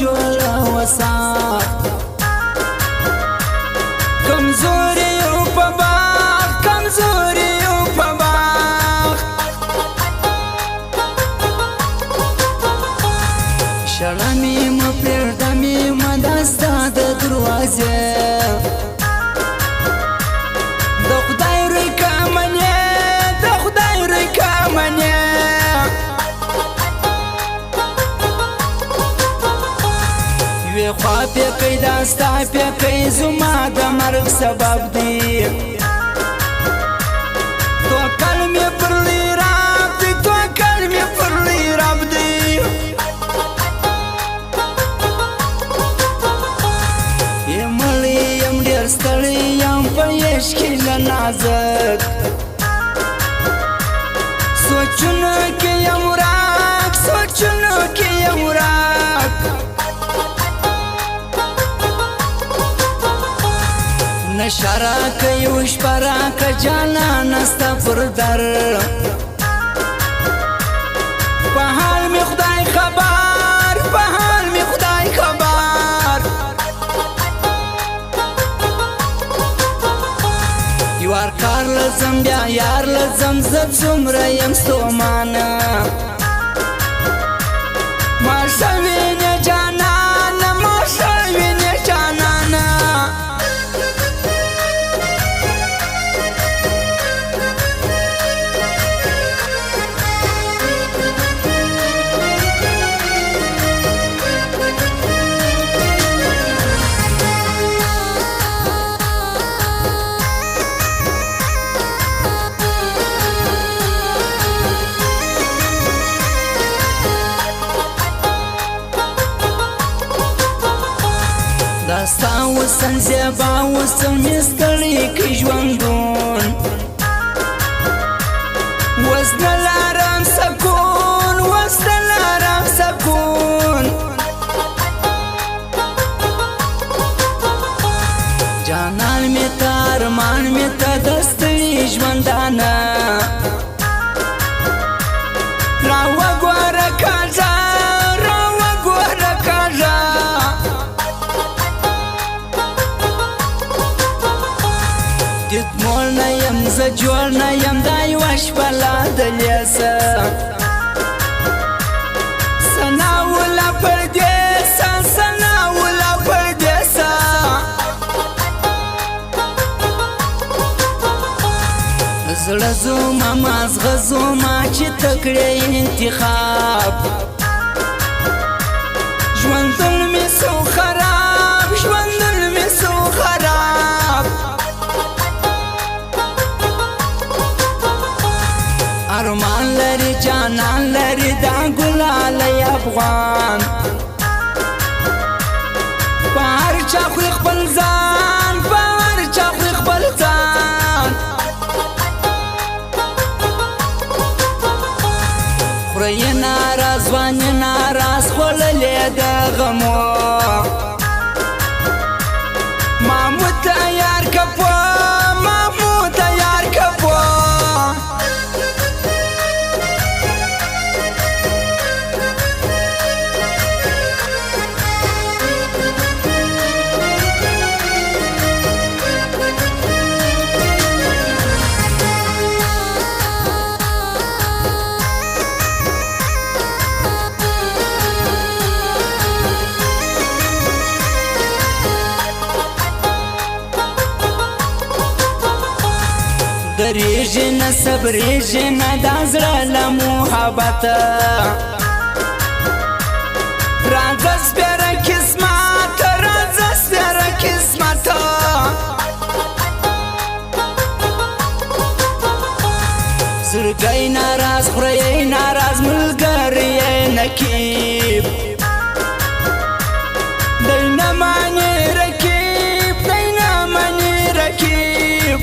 جوړه وسا کمزوري یو په باغ کمزوري یو په باغ شړه مې مه پرېږده مې مه دا ستا د دروازې د خدای روی که منې د خدای روی که منې یوې خوا پیکی دا ستا پیکی زما د مرګ سبب دی توکل مې پر لوی رب دی توکل مې پر لوی رب دی مړی یم ډېر ستړی یم په عشق کې له نازک سوچونو کې یم ورک سوچونو کې یم ورک نشه راکه یو شپه راکه جانانه ستا پر در په حال مې خدای خبر په حال مې خدای خبر یوار کار لزم بیا یار لزم زه څومره یم ستومانه ماشه وینې جانانه ماشه وینې جانانه داستا وسن زیبا وسن مستړی کی ژوندون وس نه لارم سکون وس نه لارم سکون جانان می تا ارمان می تا دستړی ژوندانه را وګوره کاږه را وګوره کاږه دید مول نه یم زه جوړ نه یم دا یوه شپه لا دلیسه سناوله پردیسه سناوله پردیسه زړه زوما مازغه زوما چې ته کړې انتخاب ژوندون مې سو خراب ژوندون مې سو خراب ارمان لري جانان لري دا ګلالی افغان په هر چا خوري خپل ځان په هر چا خوري خپل ځان خوره یې ناراض ځوان یې ناراض خوړلې د غمو مامو تیار که په مامو تیار که په دریږي نه صبرېږي نه دا زړه له محبته راځه سپېره قسمته راځه سپېره قسمته زړګی ناراض خوره یې ناراض ملګری یې نکیب دی نه مانې رکیب دی نه مانې رکیب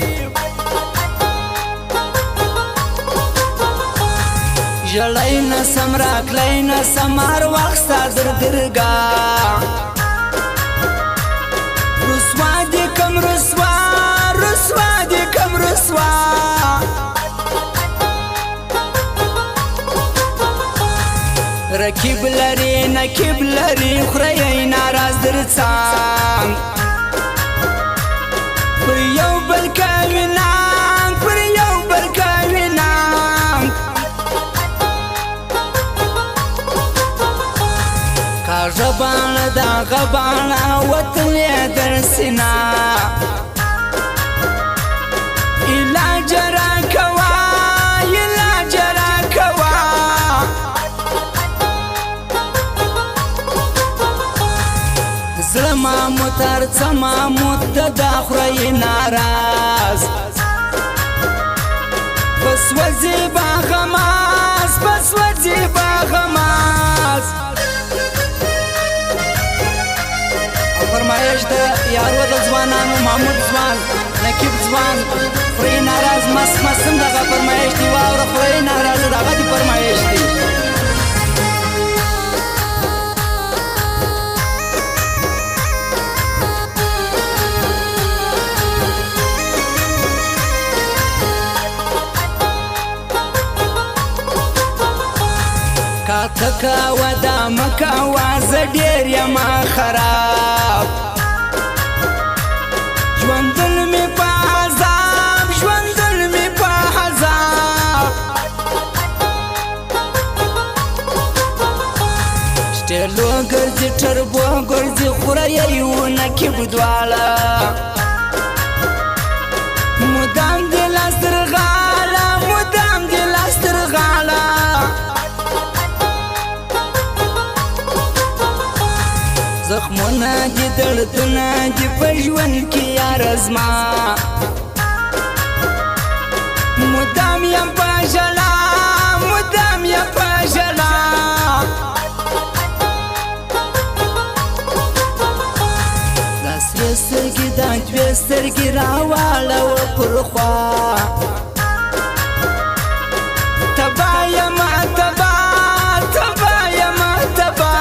ژړی نسم راکلی نسم هر وخت ستا درګرګاه رسوا دې کم رسوا رسوا دې کم رسوا رکیب لري نکیب لري خوري ناراض درڅان پر یو بل کوینان پر یو بل کوینان کا غبان دا غبان وطن در سینا علاج را کوا علاج را کوا زلما متر زما مت دا خوري ناراض بس وزي باغماز بس وزي باغماز فرمایش د یارو د ځوانانو محمود ځوان نقیب ځوان خوري ناراض مس مسم دغه فرمایش دی واوره خوري ناراض دغه دی فرمایش دی کاکا ودا مکا واز ډیر یما خراب ژوندل می په عذاب ژوندل می په عذاب شټلو ګرځي ټربو ګرځي خوري یو نکیب دواله مدام د لاستر غاله مدام د لاستر غاله زخمونه دي دردونه دي په ژوند کې یار زما مدام یم په ژړا مدام یم په ژړا دا سرې سترګې دا دوې سترګې راواړوه پر خوا تبا یمه تبا تبا یمه تبا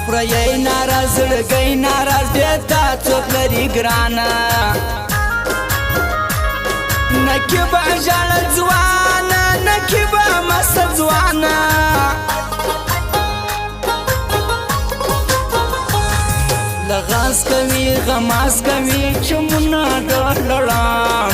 خوري ناراض لګي ناراض دیتا څوک لري ګرانه نکیبه ژړه ځوانه نکیبه مست ځوانه لغاز کوي غماز کوي چمونه ډړړم